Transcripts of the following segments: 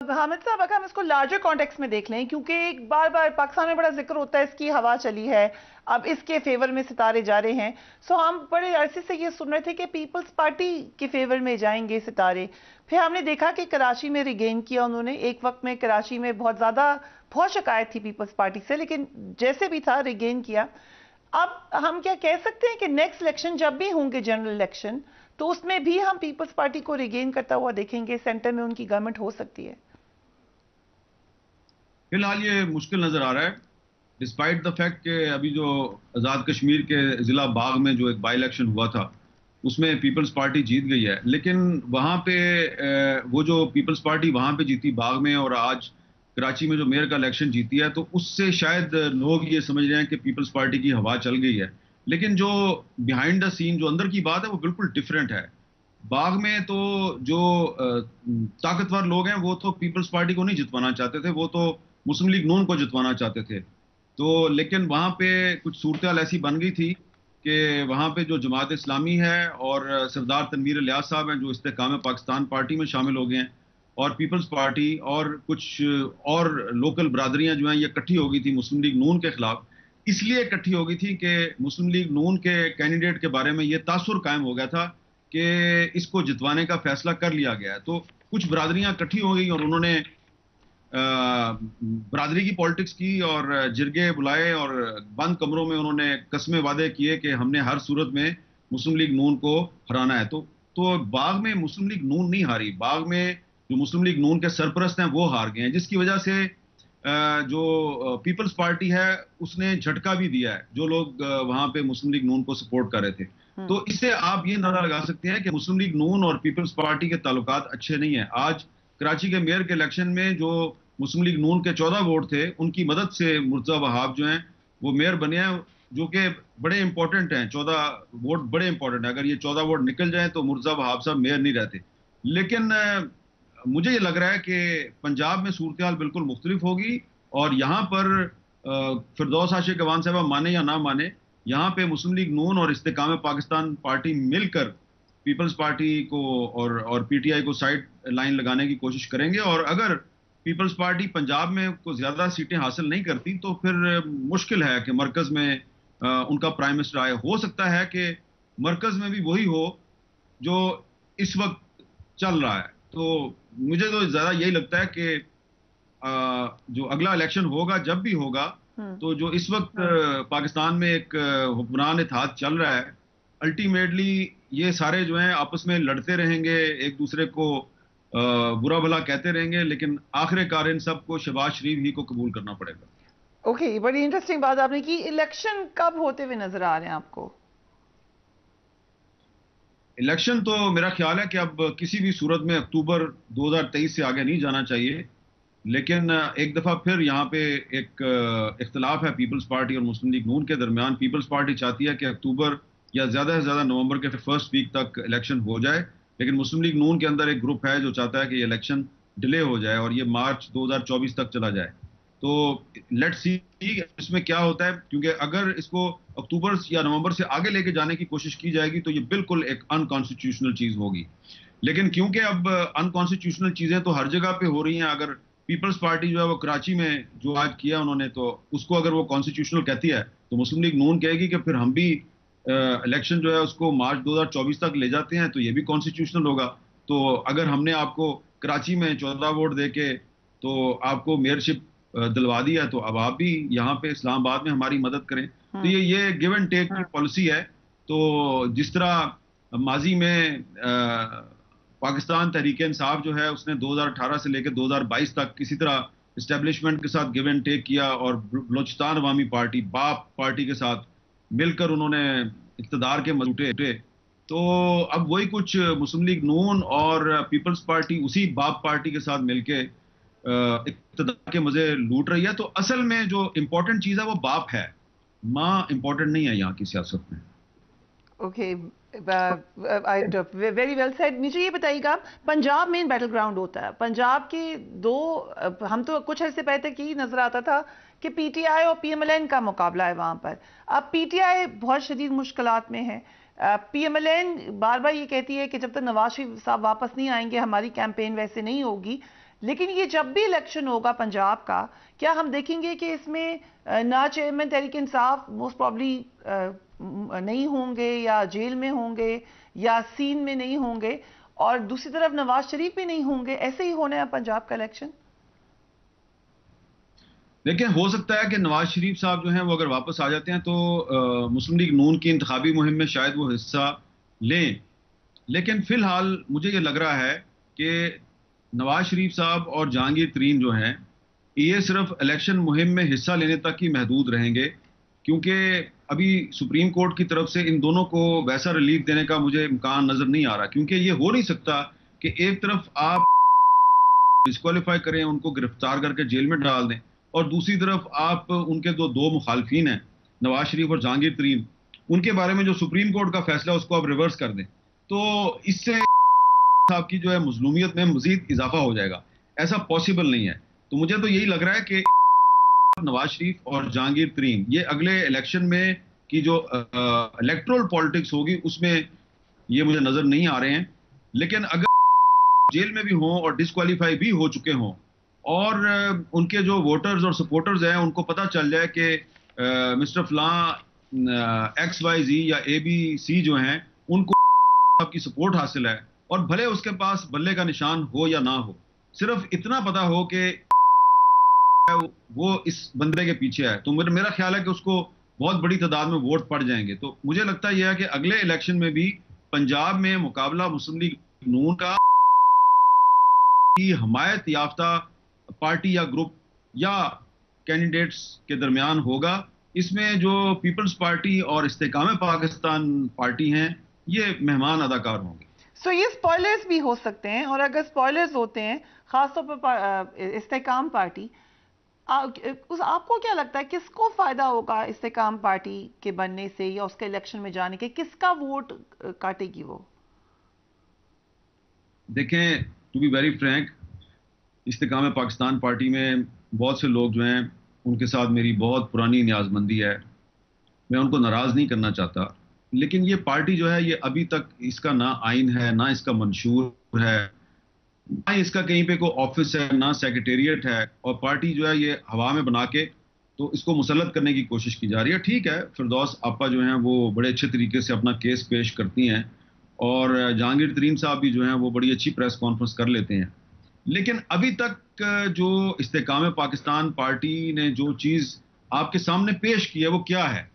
हामिद साहब, अगर हम इसको लार्जर कॉन्टेक्स्ट में देख लें, क्योंकि एक बार बार पाकिस्तान में बड़ा जिक्र होता है, इसकी हवा चली है, अब इसके फेवर में सितारे जा रहे हैं। सो हम बड़े अरसे से ये सुन रहे थे कि पीपल्स पार्टी के फेवर में जाएंगे सितारे। फिर हमने देखा कि कराची में रिगेन किया उन्होंने। एक वक्त में कराची में बहुत शिकायत थी पीपल्स पार्टी से, लेकिन जैसे भी था रिगेन किया। अब हम क्या कह सकते हैं कि नेक्स्ट इलेक्शन जब भी होंगे, जनरल इलेक्शन, तो उसमें भी हम पीपल्स पार्टी को रिगेन करता हुआ देखेंगे, सेंटर में उनकी गवर्नमेंट हो सकती है? फिलहाल ये मुश्किल नजर आ रहा है, डिस्पाइट द फैक्ट कि अभी जो आज़ाद कश्मीर के जिला बाग में जो एक बाई इलेक्शन हुआ था उसमें पीपल्स पार्टी जीत गई है। लेकिन वहां पे वो जो पीपल्स पार्टी वहां पे जीती बाग में, और आज कराची में जो मेयर का इलेक्शन जीती है, तो उससे शायद लोग ये समझ रहे हैं कि पीपल्स पार्टी की हवा चल गई है। लेकिन जो बिहाइंड द सीन जो अंदर की बात है वो बिल्कुल डिफरेंट है। बाग में तो जो ताकतवर लोग हैं वो तो पीपल्स पार्टी को नहीं जितवाना चाहते थे, वो तो मुस्लिम लीग नून को जितवाना चाहते थे। तो लेकिन वहां पे कुछ सूरत ऐसी बन गई थी कि वहां पे जो जमात इस्लामी है और सरदार तनवीर इलियास साहब हैं जो इस्तेकाम पाकिस्तान पार्टी में शामिल हो गए हैं, और पीपल्स पार्टी और कुछ और लोकल बरादरियां जो हैं ये इकट्ठी हो गई थी मुस्लिम लीग नून के खिलाफ। इसलिए इकट्ठी हो गई थी कि मुस्लिम लीग नून के कैंडिडेट के बारे में ये तासुर कायम हो गया था कि इसको जितवाने का फैसला कर लिया गया है। तो कुछ बरादरियां इकट्ठी हो गई और उन्होंने बरादरी की पॉलिटिक्स की और जिरगे बुलाए और बंद कमरों में उन्होंने कस्मे वादे किए कि हमने हर सूरत में मुस्लिम लीग नून को हराना है। तो बाग में मुस्लिम लीग नून नहीं हारी, बाग में जो मुस्लिम लीग नून के सरपरस्त हैं वो हार गए हैं, जिसकी वजह से जो पीपल्स पार्टी है उसने झटका भी दिया है जो लोग वहां पे मुस्लिम लीग नून को सपोर्ट कर रहे थे। तो इससे आप ये अंदाजा लगा सकते हैं कि मुस्लिम लीग नून और पीपल्स पार्टी के ताल्लुकात अच्छे नहीं है। आज कराची के मेयर के इलेक्शन में जो मुस्लिम लीग नून के 14 वोट थे, उनकी मदद से मुर्तजा वहाब जो हैं वो मेयर बने हैं, जो कि बड़े इंपॉर्टेंट हैं। 14 वोट बड़े इंपॉर्टेंट है, अगर ये 14 वोट निकल जाए तो मुर्तजा वहाब साहब मेयर नहीं रहते। लेकिन मुझे ये लग रहा है कि पंजाब में सूरत हाल बिल्कुल मुख्तलिफ होगी, और यहाँ पर फिरदौस आशिक अवान साहबा माने या ना माने, यहाँ पे मुस्लिम लीग नून और इस्तेकाम पाकिस्तान पार्टी मिलकर पीपल्स पार्टी को और पीटीआई को साइड लाइन लगाने की कोशिश करेंगे। और अगर पीपल्स पार्टी पंजाब में को ज्यादा सीटें हासिल नहीं करती तो फिर मुश्किल है कि मरकज में उनका प्राइम मिनिस्टर आए। हो सकता है कि मरकज में भी वही हो जो इस वक्त चल रहा है। तो मुझे तो ज्यादा यही लगता है कि जो अगला इलेक्शन होगा जब भी होगा, तो जो इस वक्त पाकिस्तान में एक हुक्मरान इत्तेहाद चल रहा है, अल्टीमेटली ये सारे जो हैं आपस में लड़ते रहेंगे, एक दूसरे को बुरा भला कहते रहेंगे, लेकिन आखिरकार इन सबको शहबाज शरीफ ही को कबूल करना पड़ेगा। ओके, बड़ी इंटरेस्टिंग बात आपने की। इलेक्शन कब होते हुए नजर आ रहे हैं आपको? इलेक्शन तो मेरा ख्याल है कि अब किसी भी सूरत में अक्टूबर 2023 से आगे नहीं जाना चाहिए। लेकिन एक दफा फिर यहाँ पे एक इख्तलाफ है पीपल्स पार्टी और मुस्लिम लीग नून के दरमियान। पीपल्स पार्टी चाहती है कि अक्टूबर या ज्यादा से ज्यादा नवंबर के फर्स्ट वीक तक इलेक्शन हो जाए, लेकिन मुस्लिम लीग नून के अंदर एक ग्रुप है जो चाहता है कि ये इलेक्शन डिले हो जाए और ये मार्च 2024 तक चला जाए। तो लेट्स सी इसमें क्या होता है, क्योंकि अगर इसको अक्टूबर या नवंबर से आगे लेके जाने की कोशिश की जाएगी तो ये बिल्कुल एक अनकॉन्स्टिट्यूशनल चीज होगी। लेकिन क्योंकि अब अनकॉन्स्टिट्यूशनल चीजें तो हर जगह पे हो रही हैं, अगर पीपल्स पार्टी जो है वो कराची में जो आज किया उन्होंने, तो उसको अगर वो कॉन्स्टिट्यूशनल कहती है तो मुस्लिम लीग नून कहेगी कि फिर हम भी इलेक्शन जो है उसको मार्च 2024 तक ले जाते हैं, तो ये भी कॉन्स्टिट्यूशनल होगा। तो अगर हमने आपको कराची में 14 वोट दे के तो आपको मेयरशिप दिलवा दी है, तो अब आप भी यहाँ पे इस्लामाबाद में हमारी मदद करें। तो ये गिव एंड टेक की पॉलिसी है। तो जिस तरह माजी में पाकिस्तान तहरीक इंसाफ जो है उसने 2018 से लेकर 2022 तक किसी तरह इस्टेब्लिशमेंट के साथ गिव एंड टेक किया, और बलोचिस्तान अवामी पार्टी बाप पार्टी के साथ मिलकर उन्होंने इक़्तिदार के मजूटे उठे। तो अब वही कुछ मुस्लिम लीग नून और पीपल्स पार्टी उसी बाप पार्टी के साथ मिलके इक़्तिदार के मजे लूट रही है। तो असल में जो इंपॉर्टेंट चीज है वो बाप है, माँ इंपॉर्टेंट नहीं है यहाँ की सियासत में। Okay, very well said. मुझे ये बताइएगा, पंजाब में बैटल ग्राउंड होता है, पंजाब के दो हम तो कुछ अर्से पहले तक यही नजर आता था कि पीटीआई और पीएमएलएन का मुकाबला है वहां पर। अब पीटीआई बहुत शदीद मुश्किलात में है। पीएमएलएन बार बार ये कहती है कि जब तक नवाज शरीफ साहब वापस नहीं आएंगे हमारी कैंपेन वैसे नहीं होगी। लेकिन ये जब भी इलेक्शन होगा पंजाब का, क्या हम देखेंगे कि इसमें ना chairman Tehreek Insaf most probably नहीं होंगे, या जेल में होंगे, या सीन में नहीं होंगे, और दूसरी तरफ नवाज शरीफ भी नहीं होंगे? ऐसे ही होना है पंजाब का इलेक्शन? देखिए, हो सकता है कि नवाज शरीफ साहब जो हैं वो अगर वापस आ जाते हैं तो मुस्लिम लीग नून की इंतखाबी मुहिम में शायद वो हिस्सा लें। लेकिन फिलहाल मुझे ये लग रहा है कि नवाज शरीफ साहब और जहांगीर तरीन जो हैं ये सिर्फ इलेक्शन मुहिम में हिस्सा लेने तक ही महदूद रहेंगे, क्योंकि अभी सुप्रीम कोर्ट की तरफ से इन दोनों को वैसा रिलीफ देने का मुझे इम्कान नजर नहीं आ रहा। क्योंकि ये हो नहीं सकता कि एक तरफ आप डिस्क्वालीफाई करें, उनको गिरफ्तार करके जेल में डाल दें, और दूसरी तरफ आप उनके दो मुखालफिन हैं, नवाज शरीफ और जहांगीर तरीन, उनके बारे में जो सुप्रीम कोर्ट का फैसला है उसको आप रिवर्स कर दें। तो इससे साहब की जो है मजलूमियत में मजीद इजाफा हो जाएगा। ऐसा पॉसिबल नहीं है। तो मुझे तो यही लग रहा है कि नवाज शरीफ और जहांगीर तरीन ये अगले इलेक्शन में की जो इलेक्टोरल पॉलिटिक्स होगी उसमें ये मुझे नजर नहीं आ रहे हैं। लेकिन अगर जेल में भी हों और डिस्क्वालीफाई भी हो चुके हों, और उनके जो वोटर्स और सपोर्टर्स हैं उनको पता चल जाए कि मिस्टर फलां XYZ या ABC जो हैं उनको आपकी सपोर्ट हासिल है, और भले उसके पास बल्ले का निशान हो या ना हो, सिर्फ इतना पता हो कि वो इस बंदे के पीछे है, तो मेरा ख्याल है कि उसको बहुत बड़ी तादाद में वोट पड़ जाएंगे। तो मुझे लगता है यह है कि अगले इलेक्शन में भी पंजाब में मुकाबला मुस्लिम लीग नून का की हमायत याफ्ता पार्टी या ग्रुप या कैंडिडेट्स के दरमियान होगा। इसमें जो पीपल्स पार्टी और इस्तेकाम पाकिस्तान पार्टी हैं ये मेहमान अदाकार होंगे। सो ये स्पॉयलर्स भी हो सकते हैं, और अगर स्पॉयलर्स होते हैं खासतौर पर इस्तेकाम पार्टी, आपको क्या लगता है किसको फायदा होगा इस्तेकाम पार्टी के बनने से या उसके इलेक्शन में जाने के? किसका वोट काटेगी वो? देखें, to be very frank, Istehkam Pakistan party में बहुत से लोग जो हैं उनके साथ मेरी बहुत पुरानी न्याजमंदी है, मैं उनको नाराज नहीं करना चाहता। लेकिन ये पार्टी जो है ये अभी तक इसका ना आइन है, ना इसका मंशूर है, ना इसका कहीं पे कोई ऑफिस है, ना सेक्रेटेरिएट है, और पार्टी जो है ये हवा में बना के तो इसको मुसल्लत करने की कोशिश की जा रही है। ठीक है, फिरदौस आपा जो हैं वो बड़े अच्छे तरीके से अपना केस पेश करती हैं, और जहांगीर तरीन साहब भी जो हैं वो बड़ी अच्छी प्रेस कॉन्फ्रेंस कर लेते हैं। लेकिन अभी तक जो इस्तेकाम पाकिस्तान पार्टी ने जो चीज़ आपके सामने पेश की है वो क्या है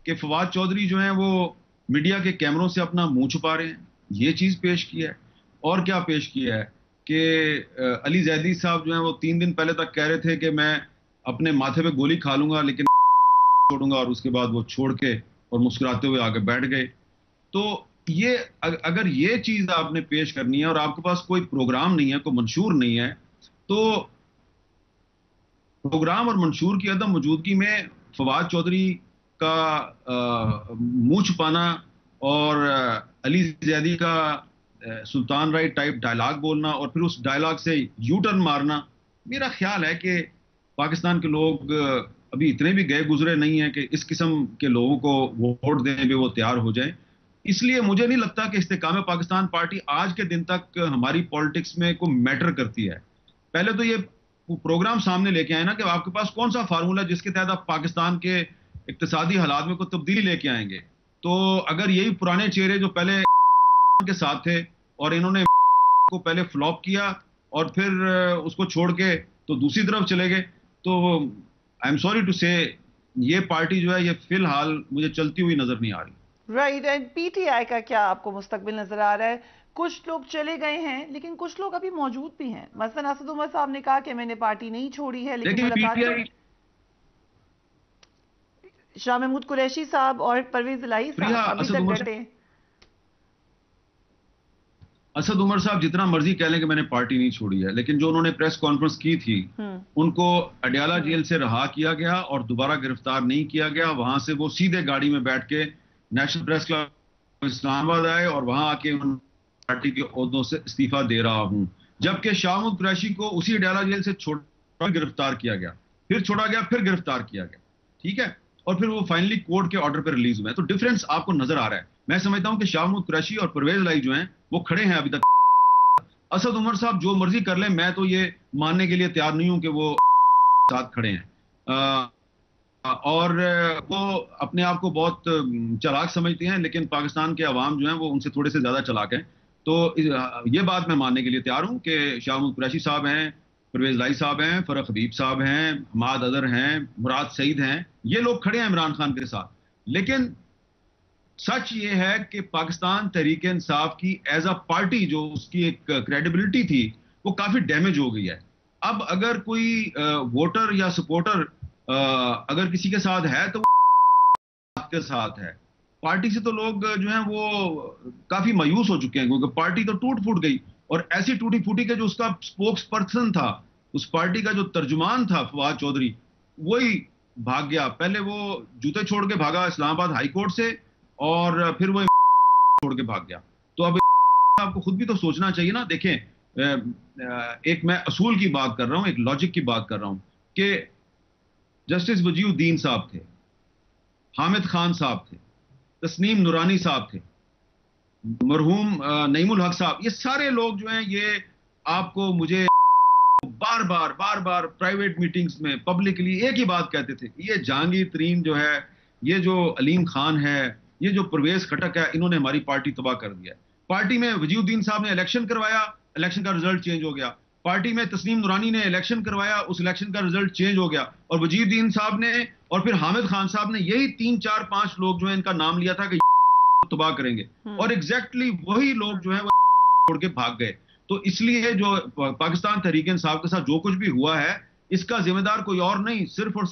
कि फवाद चौधरी जो हैं वो मीडिया के कैमरों से अपना मुंह छुपा रहे हैं, ये चीज़ पेश की है। और क्या पेश किया है कि अली जैदी साहब जो हैं वो 3 दिन पहले तक कह रहे थे कि मैं अपने माथे पे गोली खा लूंगा लेकिन छोड़ूंगा, और उसके बाद वो छोड़ के और मुस्कुराते हुए आगे बैठ गए। तो ये अगर ये चीज आपने पेश करनी है और आपके पास कोई प्रोग्राम नहीं है, कोई मंशूर नहीं है, तो प्रोग्राम और मंशूर की अदम मौजूदगी में फवाद चौधरी का मुंह छुपाना और अली जैदी का सुल्तान राइट टाइप डायलॉग बोलना और फिर उस डायलॉग से यू टर्न मारना, मेरा ख्याल है कि पाकिस्तान के लोग अभी इतने भी गए गुजरे नहीं हैं कि इस किस्म के लोगों को वोट देने पे वो तैयार हो जाएं। इसलिए मुझे नहीं लगता कि इस्तेकाम पाकिस्तान पार्टी आज के दिन तक हमारी पॉलिटिक्स में कोई मैटर करती है। पहले तो ये प्रोग्राम सामने लेके आए ना कि आपके पास कौन सा फार्मूला जिसके तहत आप पाकिस्तान के इक्तिसादी हालात में कोई तब्दीली लेके आएंगे। तो अगर यही पुराने चेहरे जो पहले के साथ थे और इन्होंने को पहले फ्लॉप किया और फिर उसको छोड़ के तो दूसरी तरफ चले गए, तो आई एम सॉरी टू से ये पार्टी जो है ये फिलहाल मुझे चलती हुई नजर नहीं आ रही। राइट। एंड पीटीआई का क्या आपको मुस्तकबिल नजर आ रहा है? कुछ लोग चले गए हैं लेकिन कुछ लोग अभी मौजूद भी हैं। मसलन असद उमर साहब ने कहा कि मैंने पार्टी नहीं छोड़ी है, लेकिन मुलाकात शाह महमूद कुरैशी साहब और परवेज इलाही साहब अभी तक डटे। असद उमर साहब जितना मर्जी कह लें कि मैंने पार्टी नहीं छोड़ी है, लेकिन जो उन्होंने प्रेस कॉन्फ्रेंस की थी उनको अडयाला जेल से रहा किया गया और दोबारा गिरफ्तार नहीं किया गया। वहां से वो सीधे गाड़ी में बैठ के नेशनल प्रेस क्लब इस्लामाबाद आए और वहां आके पार्टी के ओहदों से इस्तीफा दे रहा हूं। जबकि शाह महमूद कुरैशी को उसी अडयाला जेल से छोड़ा गिरफ्तार किया गया, फिर छोड़ा गया, फिर गिरफ्तार किया गया, ठीक है, और फिर वो फाइनली कोर्ट के ऑर्डर पर रिलीज हुए। तो डिफरेंस आपको नजर आ रहा है। मैं समझता हूं कि शाह महमूद कुरैशी और परवेज इलाही जो हैं वो खड़े हैं अभी तक असद उमर साहब जो मर्जी कर लें, मैं तो ये मानने के लिए तैयार नहीं हूं कि वो साथ खड़े हैं। और वो अपने आप को बहुत चालाक समझते हैं, लेकिन पाकिस्तान के अवाम जो हैं वो उनसे थोड़े से ज्यादा चालाक हैं। तो ये बात मैं मानने के लिए तैयार हूं कि शाह महमूद कुरैशी साहब हैं, परवेज लाई साहब हैं, फरख हबीब साहब हैं, हमाद अदर हैं, मुराद सईद हैं, ये लोग खड़े हैं इमरान खान के साथ। लेकिन सच ये है कि पाकिस्तान तहरीक इंसाफ की एज अ पार्टी जो उसकी एक क्रेडिबिलिटी थी वो काफी डैमेज हो गई है। अब अगर कोई वोटर या सपोर्टर अगर किसी के साथ है तो वो के साथ है। पार्टी से तो लोग जो हैं वो काफी मायूस हो चुके हैं, क्योंकि पार्टी तो टूट फूट गई। और ऐसी टूटी फूटी के जो उसका स्पोक्स पर्सन था, उस पार्टी का जो तर्जुमान था फवाद चौधरी, वही भाग गया। पहले वो जूते छोड़ के भागा इस्लामाबाद हाई कोर्ट से, और फिर वो छोड़ के भाग गया। तो अब आपको खुद भी तो सोचना चाहिए ना। देखें, एक मैं असूल की बात कर रहा हूं, एक लॉजिक की बात कर रहा हूं कि जस्टिस वजीउद्दीन साहब थे, हामिद खान साहब थे, तस्नीम नूरानी साहब थे, मरहूम नईमुल हक साहब, ये सारे लोग जो हैं ये आपको मुझे बार बार प्राइवेट मीटिंग्स में पब्लिकली एक ही बात कहते थे, ये जहांगीर तरीन जो है, ये जो अलीम खान है, ये जो परवेज खटक है, इन्होंने हमारी पार्टी तबाह कर दिया है। पार्टी में वजीउद्दीन साहब ने इलेक्शन करवाया, इलेक्शन का रिजल्ट चेंज हो गया। पार्टी में तस्नीम नूरानी ने इलेक्शन करवाया, उस इलेक्शन का रिजल्ट चेंज हो गया। और वजीउद्दीन साहब ने और फिर हामिद खान साहब ने, यही 3 4 5 लोग जो है इनका नाम लिया था कि तबाह करेंगे, और एग्जैक्टली वही लोग जो है वो छोड़ के भाग गए। तो इसलिए जो पाकिस्तान तहरीक इंसाफ के साथ जो कुछ भी हुआ है, इसका जिम्मेदार कोई और नहीं, सिर्फ और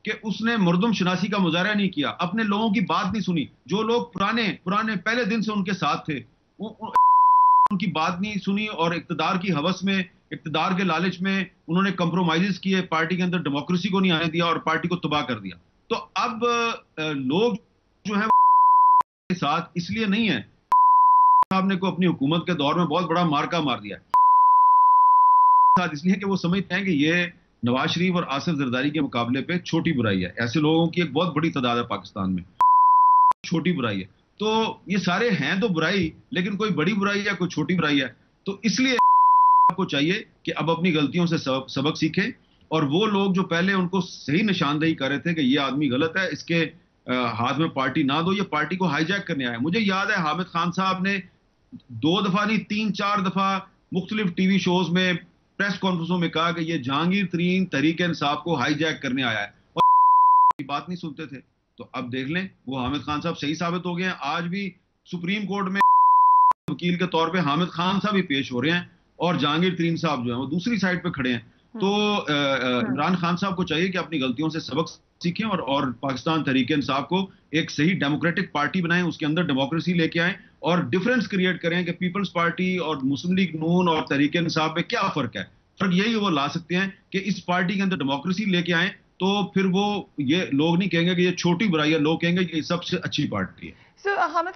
कि उसने मर्दम शनासी का मुजाहरा नहीं किया, अपने लोगों की बात नहीं सुनी। जो लोग पुराने पुराने पहले दिन से उनके साथ थे, उनकी बात नहीं सुनी, और इक्तदार की हवस में, इक्तदार के लालच में उन्होंने कंप्रोमाइजेस किए, पार्टी के अंदर डेमोक्रेसी को नहीं आने दिया और पार्टी को तबाह कर दिया। तो अब लोग जो है साथ इसलिए नहीं है, साहब ने को अपनी हुकूमत के दौर में बहुत बड़ा मार्का मार दिया है साथ, इसलिए कि वो समझते हैं कि ये नवाज शरीफ और आसिफ जरदारी के मुकाबले पे छोटी बुराई है। ऐसे लोगों की एक बहुत बड़ी तादाद है पाकिस्तान में, छोटी बुराई है। तो ये सारे हैं तो बुराई, लेकिन कोई बड़ी बुराई है, कोई छोटी बुराई है। तो इसलिए आपको चाहिए कि अब अपनी गलतियों से सबक सीखें, और वो लोग जो पहले उनको सही निशानदेही कर रहे थे कि ये आदमी गलत है, इसके हाथ में पार्टी ना दो, ये पार्टी को हाईजैक करने आया। मुझे याद है हामिद खान साहब ने 2 दफा नहीं 3 4 दफा मुख्तलिफ टीवी शोज में, प्रेस कॉन्फ्रेंसों में कहा कि ये जहांगीर तरीन तहरीक इंसाफ को हाईजैक करने आया है, और बात नहीं सुनते थे। तो अब देख लें, वो हामिद खान साहब सही साबित हो गए हैं। आज भी सुप्रीम कोर्ट में वकील के तौर पे हामिद खान साहब ही पेश हो रहे हैं, और जहांगीर तरीन साहब जो है वो दूसरी साइड पे खड़े हैं। तो इमरान खान साहब को चाहिए कि अपनी गलतियों से सबक सीखें, और पाकिस्तान तहरीक इंसाफ को एक सही डेमोक्रेटिक पार्टी बनाएं, उसके अंदर डेमोक्रेसी लेके आएं, और डिफरेंस क्रिएट करें कि पीपल्स पार्टी और मुस्लिम लीग नून और तहरीक इंसाफ में क्या फर्क है। फर्क यही वो ला सकते हैं कि इस पार्टी के अंदर डेमोक्रेसी लेके आएं, तो फिर वो ये लोग नहीं कहेंगे कि ये छोटी बुराई है, लोग कहेंगे कि ये सबसे अच्छी पार्टी है। हामिद